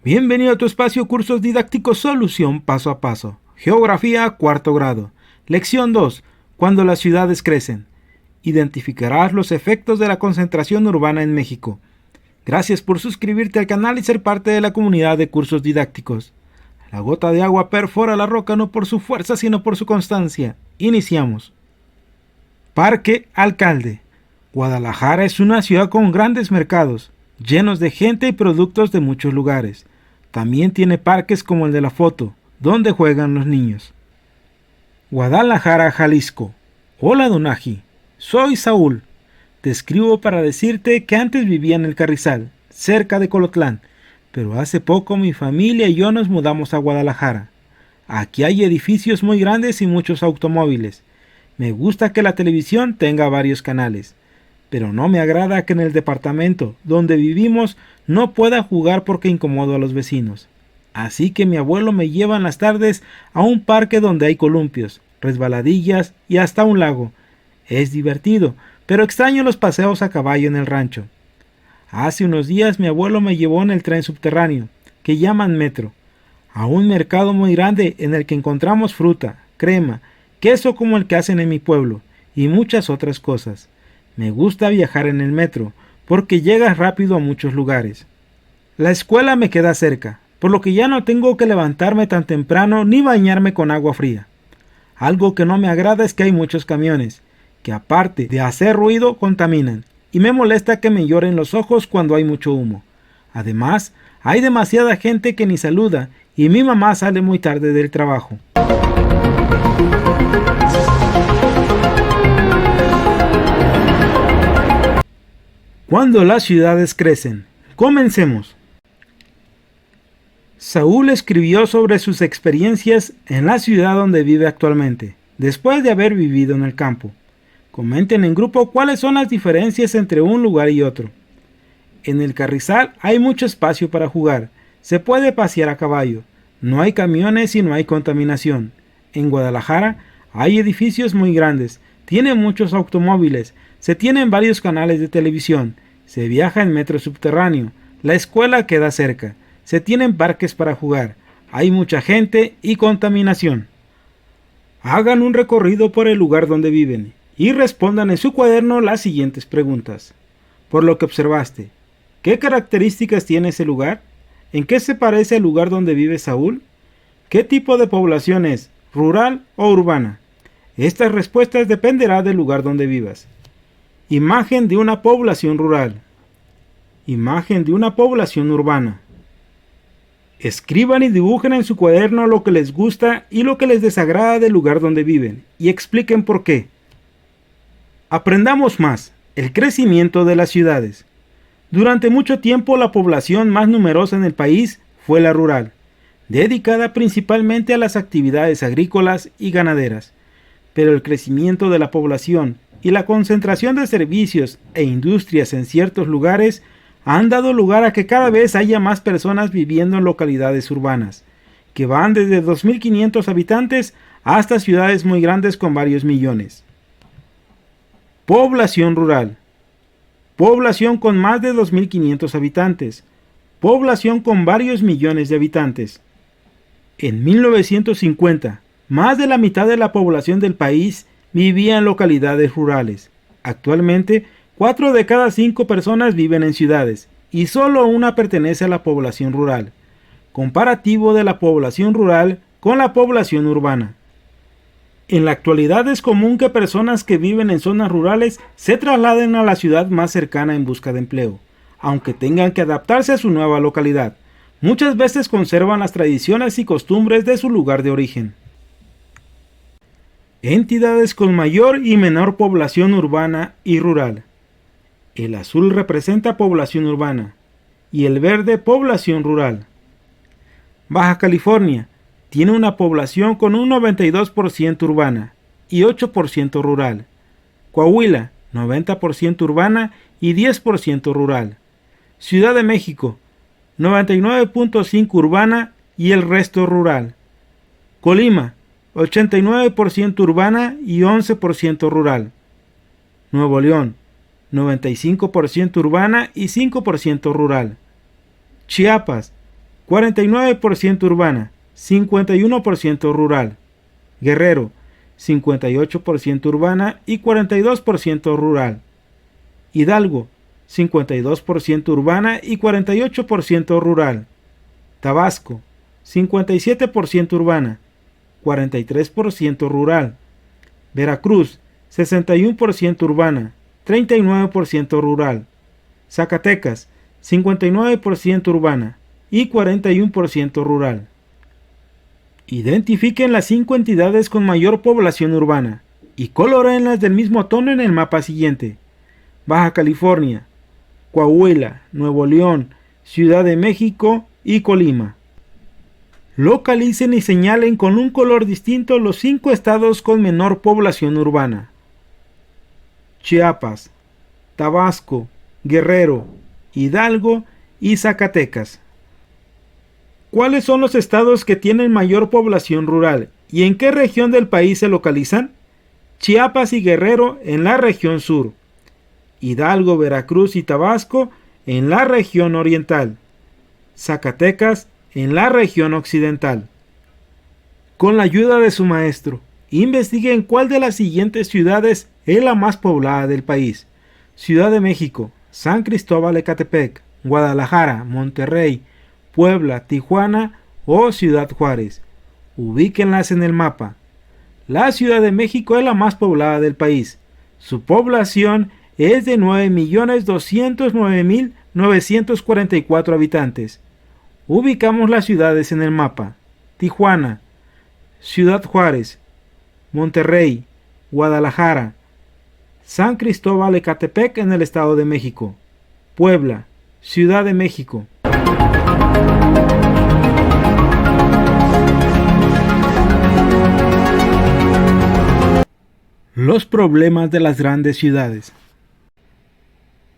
Bienvenido a tu espacio Cursos Didácticos Solución Paso a Paso. Geografía, cuarto grado. Lección 2. Cuando las ciudades crecen. Identificarás los efectos de la concentración urbana en México. Gracias por suscribirte al canal y ser parte de la comunidad de cursos didácticos. La gota de agua perfora la roca no por su fuerza, sino por su constancia. Iniciamos. Parque Alcalde. Guadalajara es una ciudad con grandes mercados, llenos de gente y productos de muchos lugares. También tiene parques como el de la foto, donde juegan los niños. Guadalajara, Jalisco. Hola, Donaji. Soy Saúl. Te escribo para decirte que antes vivía en el Carrizal, cerca de Colotlán, pero hace poco mi familia y yo nos mudamos a Guadalajara. Aquí hay edificios muy grandes y muchos automóviles. Me gusta que la televisión tenga varios canales, pero no me agrada que en el departamento donde vivimos no pueda jugar porque incomodo a los vecinos. Así que mi abuelo me lleva en las tardes a un parque donde hay columpios, resbaladillas y hasta un lago. Es divertido, pero extraño los paseos a caballo en el rancho. Hace unos días mi abuelo me llevó en el tren subterráneo, que llaman metro, a un mercado muy grande en el que encontramos fruta, crema, queso como el que hacen en mi pueblo, y muchas otras cosas. Me gusta viajar en el metro, porque llegas rápido a muchos lugares. La escuela me queda cerca, por lo que ya no tengo que levantarme tan temprano ni bañarme con agua fría. Algo que no me agrada es que hay muchos camiones, que aparte de hacer ruido, contaminan, y me molesta que me lloren los ojos cuando hay mucho humo. Además, hay demasiada gente que ni saluda, y mi mamá sale muy tarde del trabajo. Cuando las ciudades crecen. Comencemos. Saúl escribió sobre sus experiencias en la ciudad donde vive actualmente, después de haber vivido en el campo. Comenten en grupo cuáles son las diferencias entre un lugar y otro. En el Carrizal hay mucho espacio para jugar, se puede pasear a caballo, no hay camiones y no hay contaminación. En Guadalajara hay edificios muy grandes, tiene muchos automóviles, se tienen varios canales de televisión, se viaja en metro subterráneo, la escuela queda cerca, se tienen parques para jugar, hay mucha gente y contaminación. Hagan un recorrido por el lugar donde viven y respondan en su cuaderno las siguientes preguntas. Por lo que observaste, ¿qué características tiene ese lugar? ¿En qué se parece al lugar donde vive Saúl? ¿Qué tipo de población es? ¿Rural o urbana? Estas respuestas dependerán del lugar donde vivas. Imagen de una población rural. Imagen de una población urbana. Escriban y dibujen en su cuaderno lo que les gusta y lo que les desagrada del lugar donde viven y expliquen por qué. Aprendamos más. El crecimiento de las ciudades. Durante mucho tiempo la población más numerosa en el país fue la rural, dedicada principalmente a las actividades agrícolas y ganaderas. Pero el crecimiento de la población y la concentración de servicios e industrias en ciertos lugares han dado lugar a que cada vez haya más personas viviendo en localidades urbanas, que van desde 2.500 habitantes hasta ciudades muy grandes con varios millones. Población rural. Población con más de 2.500 habitantes. Población con varios millones de habitantes. En 1950, más de la mitad de la población del país vivía en localidades rurales. Actualmente, 4 de cada 5 personas viven en ciudades y solo una pertenece a la población rural. Comparativo de la población rural con la población urbana. En la actualidad es común que personas que viven en zonas rurales se trasladen a la ciudad más cercana en busca de empleo, aunque tengan que adaptarse a su nueva localidad. Muchas veces conservan las tradiciones y costumbres de su lugar de origen. Entidades con mayor y menor población urbana y rural. El azul representa población urbana y el verde población rural. Baja California tiene una población con un 92% urbana y 8% rural. Coahuila, 90% urbana y 10% rural. Ciudad de México, 99.5% urbana y el resto rural. Colima, 89% urbana y 11% rural. Nuevo León, 95% urbana y 5% rural. Chiapas, 49% urbana, 51% rural. Guerrero, 58% urbana y 42% rural. Hidalgo, 52% urbana y 48% rural. Tabasco, 57% urbana, 43% rural. Veracruz, 61% urbana, 39% rural. Zacatecas, 59% urbana y 41% rural. Identifiquen las 5 entidades con mayor población urbana y colórenlas del mismo tono en el mapa siguiente: Baja California, Coahuila, Nuevo León, Ciudad de México y Colima. Localicen y señalen con un color distinto los 5 estados con menor población urbana: Chiapas, Tabasco, Guerrero, Hidalgo y Zacatecas. ¿Cuáles son los estados que tienen mayor población rural y en qué región del país se localizan? Chiapas y Guerrero en la región sur, Hidalgo, Veracruz y Tabasco en la región oriental, Zacatecas en la región occidental. Con la ayuda de su maestro, investiguen cuál de las siguientes ciudades es la más poblada del país: Ciudad de México, San Cristóbal Ecatepec, Guadalajara, Monterrey, Puebla, Tijuana o Ciudad Juárez. Ubíquenlas en el mapa. La Ciudad de México es la más poblada del país. Su población es de 9.209.944 habitantes. Ubicamos las ciudades en el mapa: Tijuana, Ciudad Juárez, Monterrey, Guadalajara, San Cristóbal Ecatepec en el Estado de México, Puebla, Ciudad de México. Los problemas de las grandes ciudades.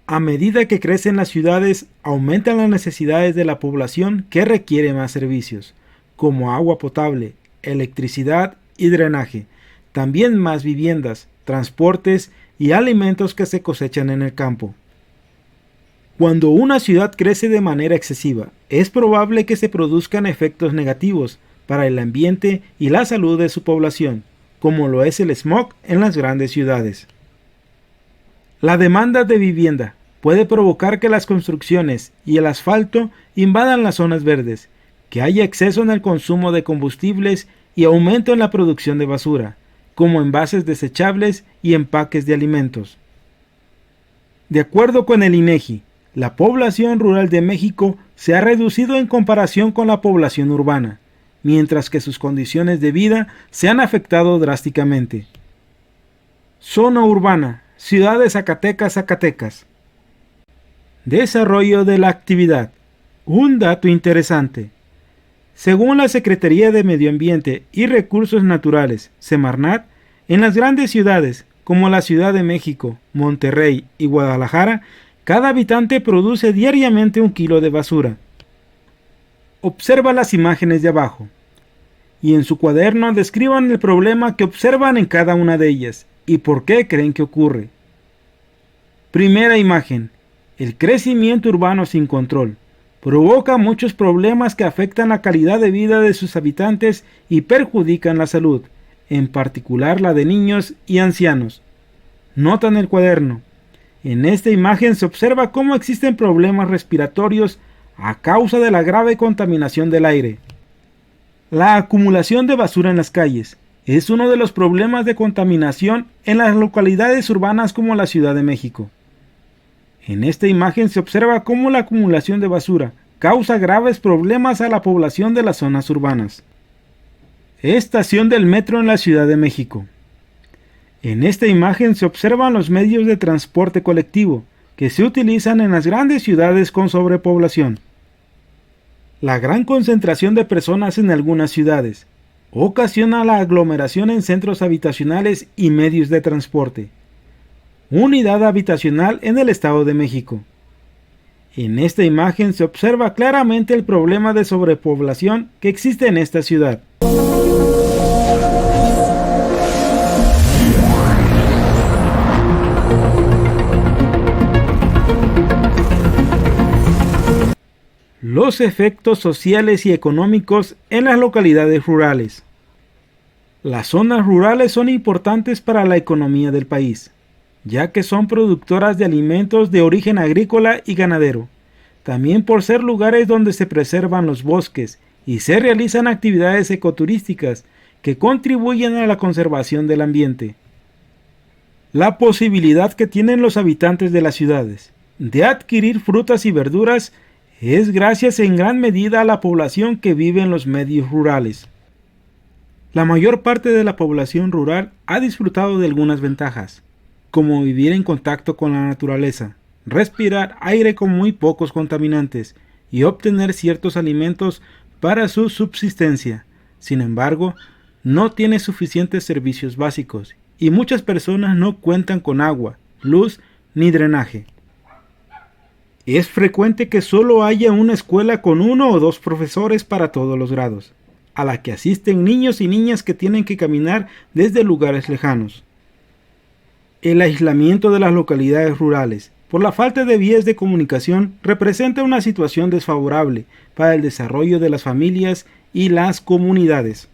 A medida que crecen las ciudades, aumentan las necesidades de la población que requiere más servicios, como agua potable, electricidad y drenaje, también más viviendas, transportes y alimentos que se cosechan en el campo. Cuando una ciudad crece de manera excesiva, es probable que se produzcan efectos negativos para el ambiente y la salud de su población, como lo es el smog en las grandes ciudades. La demanda de vivienda puede provocar que las construcciones y el asfalto invadan las zonas verdes, que haya exceso en el consumo de combustibles y aumento en la producción de basura, como envases desechables y empaques de alimentos. De acuerdo con el INEGI, la población rural de México se ha reducido en comparación con la población urbana, mientras que sus condiciones de vida se han afectado drásticamente. Zona urbana, Ciudad de Zacatecas, Zacatecas. Desarrollo de la actividad. Un dato interesante. Según la Secretaría de Medio Ambiente y Recursos Naturales, Semarnat, en las grandes ciudades, como la Ciudad de México, Monterrey y Guadalajara, cada habitante produce diariamente 1 kilo de basura. Observa las imágenes de abajo y en su cuaderno describan el problema que observan en cada una de ellas y por qué creen que ocurre. Primera imagen. El crecimiento urbano sin control provoca muchos problemas que afectan la calidad de vida de sus habitantes y perjudican la salud, en particular la de niños y ancianos. Nota en el cuaderno. En esta imagen se observa cómo existen problemas respiratorios a causa de la grave contaminación del aire. La acumulación de basura en las calles es uno de los problemas de contaminación en las localidades urbanas como la Ciudad de México. En esta imagen se observa cómo la acumulación de basura causa graves problemas a la población de las zonas urbanas. Estación del metro en la Ciudad de México. En esta imagen se observan los medios de transporte colectivo que se utilizan en las grandes ciudades con sobrepoblación. La gran concentración de personas en algunas ciudades ocasiona la aglomeración en centros habitacionales y medios de transporte. Unidad habitacional en el Estado de México. En esta imagen se observa claramente el problema de sobrepoblación que existe en esta ciudad. Los efectos sociales y económicos en las localidades rurales. Las zonas rurales son importantes para la economía del país, ya que son productoras de alimentos de origen agrícola y ganadero, también por ser lugares donde se preservan los bosques y se realizan actividades ecoturísticas que contribuyen a la conservación del ambiente. La posibilidad que tienen los habitantes de las ciudades de adquirir frutas y verduras es gracias en gran medida a la población que vive en los medios rurales. La mayor parte de la población rural ha disfrutado de algunas ventajas, como vivir en contacto con la naturaleza, respirar aire con muy pocos contaminantes y obtener ciertos alimentos para su subsistencia. Sin embargo, no tiene suficientes servicios básicos y muchas personas no cuentan con agua, luz ni drenaje. Es frecuente que solo haya una escuela con 1 o 2 profesores para todos los grados, a la que asisten niños y niñas que tienen que caminar desde lugares lejanos. El aislamiento de las localidades rurales por la falta de vías de comunicación representa una situación desfavorable para el desarrollo de las familias y las comunidades.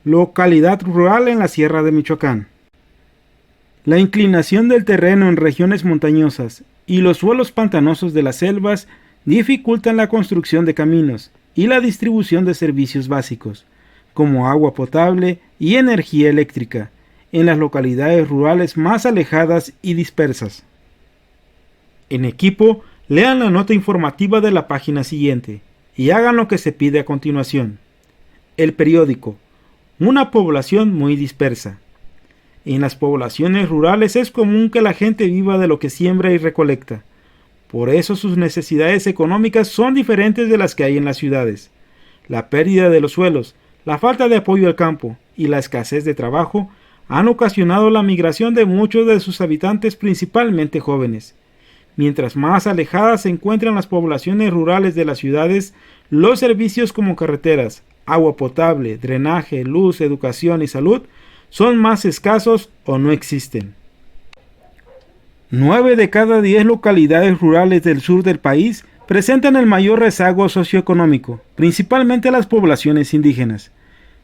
Localidad rural en la Sierra de Michoacán. La inclinación del terreno en regiones montañosas y los suelos pantanosos de las selvas dificultan la construcción de caminos y la distribución de servicios básicos, como agua potable y energía eléctrica, en las localidades rurales más alejadas y dispersas. En equipo, lean la nota informativa de la página siguiente y hagan lo que se pide a continuación. El periódico. Una población muy dispersa. En las poblaciones rurales es común que la gente viva de lo que siembra y recolecta. Por eso sus necesidades económicas son diferentes de las que hay en las ciudades. La pérdida de los suelos, la falta de apoyo al campo y la escasez de trabajo han ocasionado la migración de muchos de sus habitantes, principalmente jóvenes. Mientras más alejadas se encuentran las poblaciones rurales de las ciudades, los servicios como carreteras, agua potable, drenaje, luz, educación y salud son más escasos o no existen. 9 de cada 10 localidades rurales del sur del país presentan el mayor rezago socioeconómico, principalmente las poblaciones indígenas.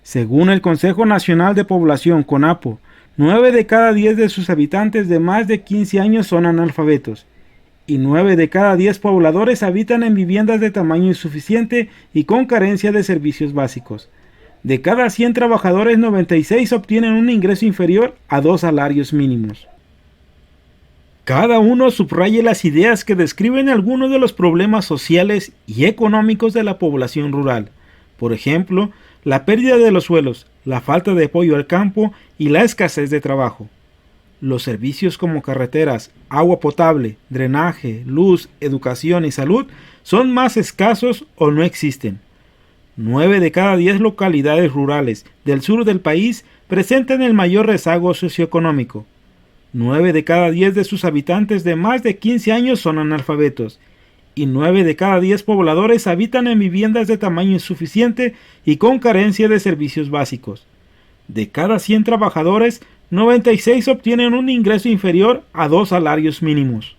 Según el Consejo Nacional de Población, CONAPO, 9 de cada 10 de sus habitantes de más de 15 años son analfabetos, y 9 de cada 10 pobladores habitan en viviendas de tamaño insuficiente y con carencia de servicios básicos. De cada 100 trabajadores, 96 obtienen un ingreso inferior a 2 salarios mínimos. Cada uno subraye las ideas que describen algunos de los problemas sociales y económicos de la población rural. Por ejemplo, la pérdida de los suelos, la falta de apoyo al campo y la escasez de trabajo. Los servicios como carreteras, agua potable, drenaje, luz, educación y salud son más escasos o no existen. 9 de cada 10 localidades rurales del sur del país presentan el mayor rezago socioeconómico. 9 de cada 10 de sus habitantes de más de 15 años son analfabetos, y 9 de cada 10 pobladores habitan en viviendas de tamaño insuficiente y con carencia de servicios básicos. De cada 100 trabajadores, 96 obtienen un ingreso inferior a 2 salarios mínimos.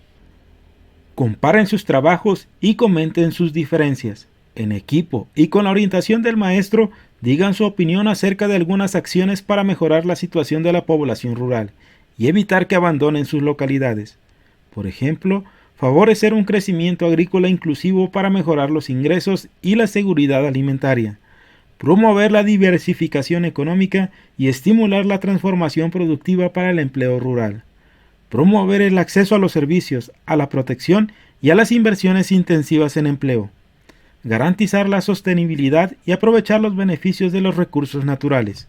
Comparen sus trabajos y comenten sus diferencias. En equipo y con la orientación del maestro, digan su opinión acerca de algunas acciones para mejorar la situación de la población rural y evitar que abandonen sus localidades. Por ejemplo, favorecer un crecimiento agrícola inclusivo para mejorar los ingresos y la seguridad alimentaria, promover la diversificación económica y estimular la transformación productiva para el empleo rural, promover el acceso a los servicios, a la protección y a las inversiones intensivas en empleo, garantizar la sostenibilidad y aprovechar los beneficios de los recursos naturales.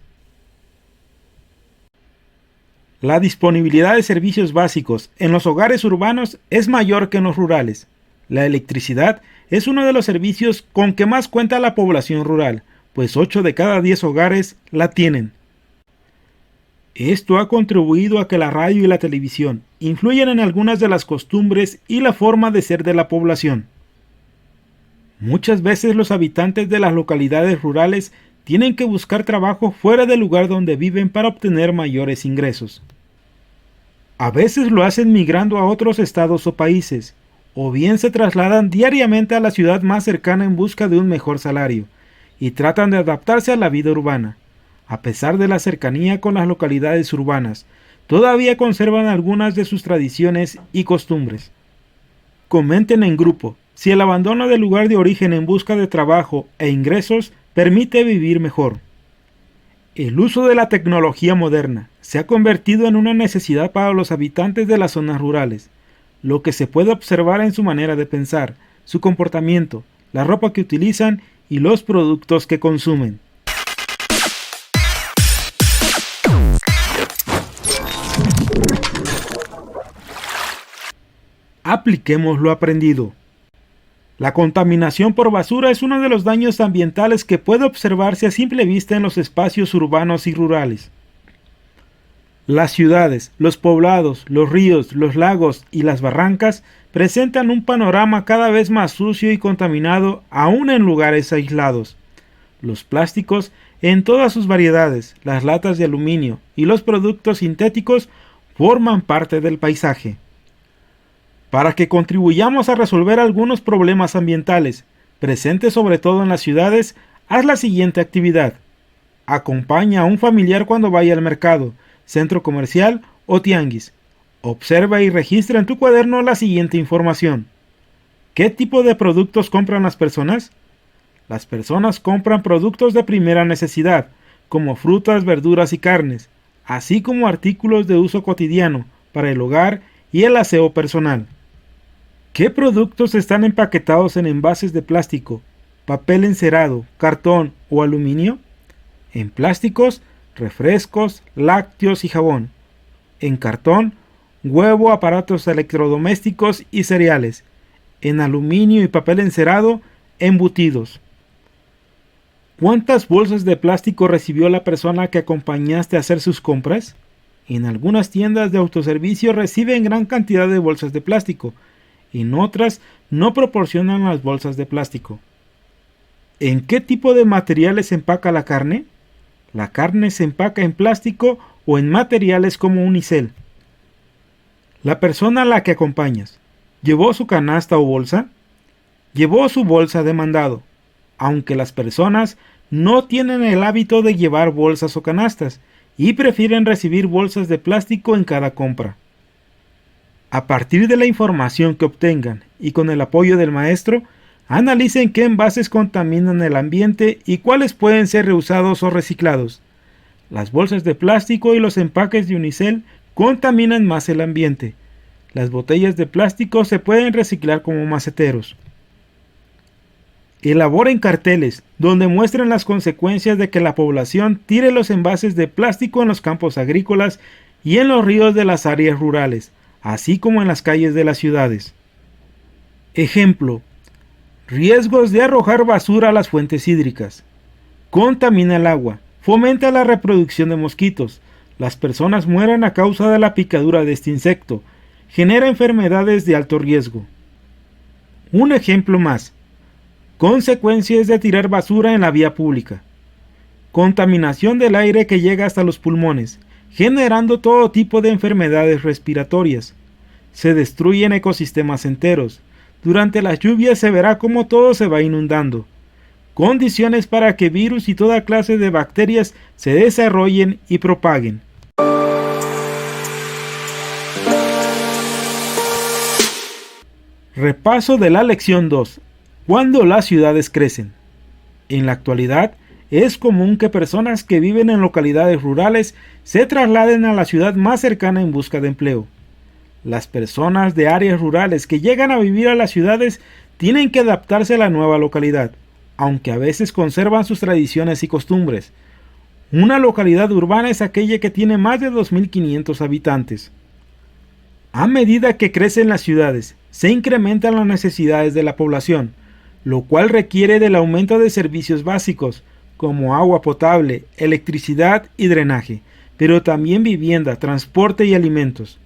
La disponibilidad de servicios básicos en los hogares urbanos es mayor que en los rurales. La electricidad es uno de los servicios con que más cuenta la población rural, pues 8 de cada 10 hogares la tienen. Esto ha contribuido a que la radio y la televisión influyan en algunas de las costumbres y la forma de ser de la población. Muchas veces los habitantes de las localidades rurales tienen que buscar trabajo fuera del lugar donde viven para obtener mayores ingresos. A veces lo hacen migrando a otros estados o países, o bien se trasladan diariamente a la ciudad más cercana en busca de un mejor salario, y tratan de adaptarse a la vida urbana. A pesar de la cercanía con las localidades urbanas, todavía conservan algunas de sus tradiciones y costumbres. Comenten en grupo si el abandono del lugar de origen en busca de trabajo e ingresos permite vivir mejor. El uso de la tecnología moderna se ha convertido en una necesidad para los habitantes de las zonas rurales, lo que se puede observar en su manera de pensar, su comportamiento, la ropa que utilizan y los productos que consumen. Apliquemos lo aprendido. La contaminación por basura es uno de los daños ambientales que puede observarse a simple vista en los espacios urbanos y rurales. Las ciudades, los poblados, los ríos, los lagos y las barrancas presentan un panorama cada vez más sucio y contaminado aún en lugares aislados. Los plásticos, en todas sus variedades, las latas de aluminio y los productos sintéticos forman parte del paisaje. Para que contribuyamos a resolver algunos problemas ambientales, presentes sobre todo en las ciudades, haz la siguiente actividad. Acompaña a un familiar cuando vaya al mercado, centro comercial o tianguis. Observa y registra en tu cuaderno la siguiente información. ¿Qué tipo de productos compran las personas? Las personas compran productos de primera necesidad, como frutas, verduras y carnes, así como artículos de uso cotidiano para el hogar y el aseo personal. ¿Qué productos están empaquetados en envases de plástico, papel encerado, cartón o aluminio? En plásticos, refrescos, lácteos y jabón. En cartón, huevo, aparatos electrodomésticos y cereales. En aluminio y papel encerado, embutidos. ¿Cuántas bolsas de plástico recibió la persona que acompañaste a hacer sus compras? En algunas tiendas de autoservicio reciben gran cantidad de bolsas de plástico. En otras no proporcionan las bolsas de plástico. ¿En qué tipo de materiales se empaca la carne? La carne se empaca en plástico o en materiales como unicel. La persona a la que acompañas, ¿llevó su canasta o bolsa? Llevó su bolsa de mandado, aunque las personas no tienen el hábito de llevar bolsas o canastas y prefieren recibir bolsas de plástico en cada compra. A partir de la información que obtengan y con el apoyo del maestro, analicen qué envases contaminan el ambiente y cuáles pueden ser reusados o reciclados. Las bolsas de plástico y los empaques de unicel contaminan más el ambiente. Las botellas de plástico se pueden reciclar como maceteros. Elaboren carteles donde muestren las consecuencias de que la población tire los envases de plástico en los campos agrícolas y en los ríos de las áreas rurales, así como en las calles de las ciudades. Ejemplo: riesgos de arrojar basura a las fuentes hídricas. Contamina el agua, fomenta la reproducción de mosquitos, las personas mueren a causa de la picadura de este insecto, genera enfermedades de alto riesgo. Un ejemplo más: consecuencias de tirar basura en la vía pública. Contaminación del aire que llega hasta los pulmones, generando todo tipo de enfermedades respiratorias. Se destruyen ecosistemas enteros. Durante las lluvias se verá cómo todo se va inundando. Condiciones para que virus y toda clase de bacterias se desarrollen y propaguen. Repaso de la lección 2. Cuando las ciudades crecen. En la actualidad, es común que personas que viven en localidades rurales se trasladen a la ciudad más cercana en busca de empleo. Las personas de áreas rurales que llegan a vivir a las ciudades tienen que adaptarse a la nueva localidad, aunque a veces conservan sus tradiciones y costumbres. Una localidad urbana es aquella que tiene más de 2.500 habitantes. A medida que crecen las ciudades, se incrementan las necesidades de la población, lo cual requiere del aumento de servicios básicos, como agua potable, electricidad y drenaje, pero también vivienda, transporte y alimentos.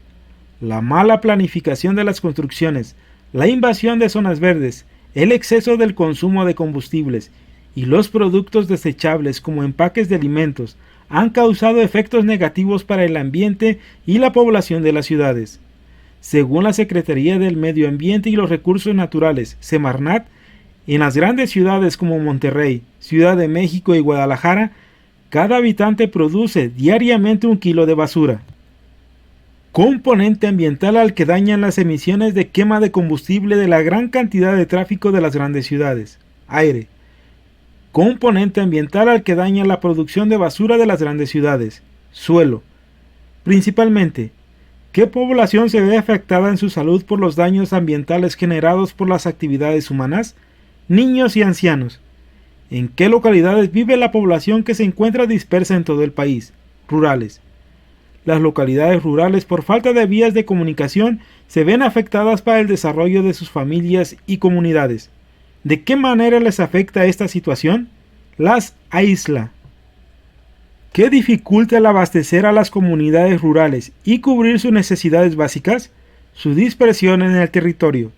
La mala planificación de las construcciones, la invasión de zonas verdes, el exceso del consumo de combustibles y los productos desechables como empaques de alimentos han causado efectos negativos para el ambiente y la población de las ciudades. Según la Secretaría del Medio Ambiente y los Recursos Naturales, Semarnat, en las grandes ciudades como Monterrey, Ciudad de México y Guadalajara, cada habitante produce diariamente 1 kilo de basura. Componente ambiental al que dañan las emisiones de quema de combustible de la gran cantidad de tráfico de las grandes ciudades. Aire. Componente ambiental al que daña la producción de basura de las grandes ciudades. Suelo. Principalmente, ¿qué población se ve afectada en su salud por los daños ambientales generados por las actividades humanas? Niños y ancianos. ¿En qué localidades vive la población que se encuentra dispersa en todo el país? Rurales. Las localidades rurales, por falta de vías de comunicación, se ven afectadas para el desarrollo de sus familias y comunidades. ¿De qué manera les afecta esta situación? Las aísla. ¿Qué dificulta el abastecer a las comunidades rurales y cubrir sus necesidades básicas? Su dispersión en el territorio.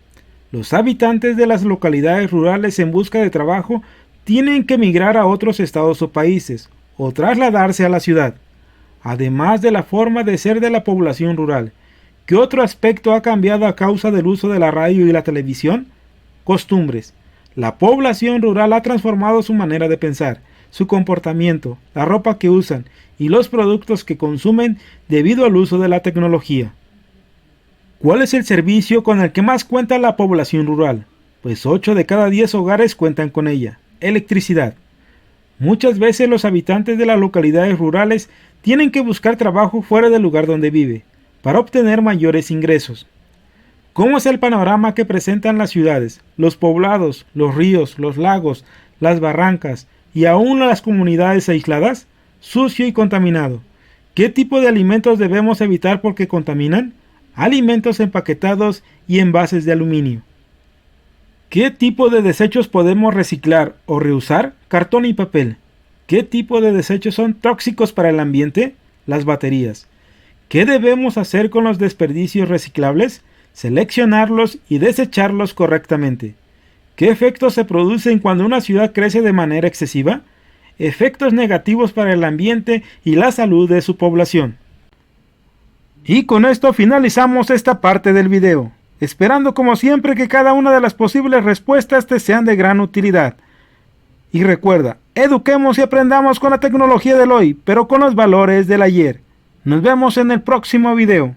Los habitantes de las localidades rurales en busca de trabajo tienen que emigrar a otros estados o países, o trasladarse a la ciudad. Además de la forma de ser de la población rural, ¿qué otro aspecto ha cambiado a causa del uso de la radio y la televisión? Costumbres. La población rural ha transformado su manera de pensar, su comportamiento, la ropa que usan y los productos que consumen debido al uso de la tecnología. ¿Cuál es el servicio con el que más cuenta la población rural? Pues 8 de cada 10 hogares cuentan con ella. Electricidad. Muchas veces los habitantes de las localidades rurales tienen que buscar trabajo fuera del lugar donde vive, para obtener mayores ingresos. ¿Cómo es el panorama que presentan las ciudades, los poblados, los ríos, los lagos, las barrancas y aún las comunidades aisladas? Sucio y contaminado. ¿Qué tipo de alimentos debemos evitar porque contaminan? Alimentos empaquetados y envases de aluminio. ¿Qué tipo de desechos podemos reciclar o reusar? Cartón y papel. ¿Qué tipo de desechos son tóxicos para el ambiente? Las baterías. ¿Qué debemos hacer con los desperdicios reciclables? Seleccionarlos y desecharlos correctamente. ¿Qué efectos se producen cuando una ciudad crece de manera excesiva? Efectos negativos para el ambiente y la salud de su población. Y con esto finalizamos esta parte del video, esperando como siempre que cada una de las posibles respuestas te sean de gran utilidad. Y recuerda, eduquemos y aprendamos con la tecnología del hoy, pero con los valores del ayer. Nos vemos en el próximo video.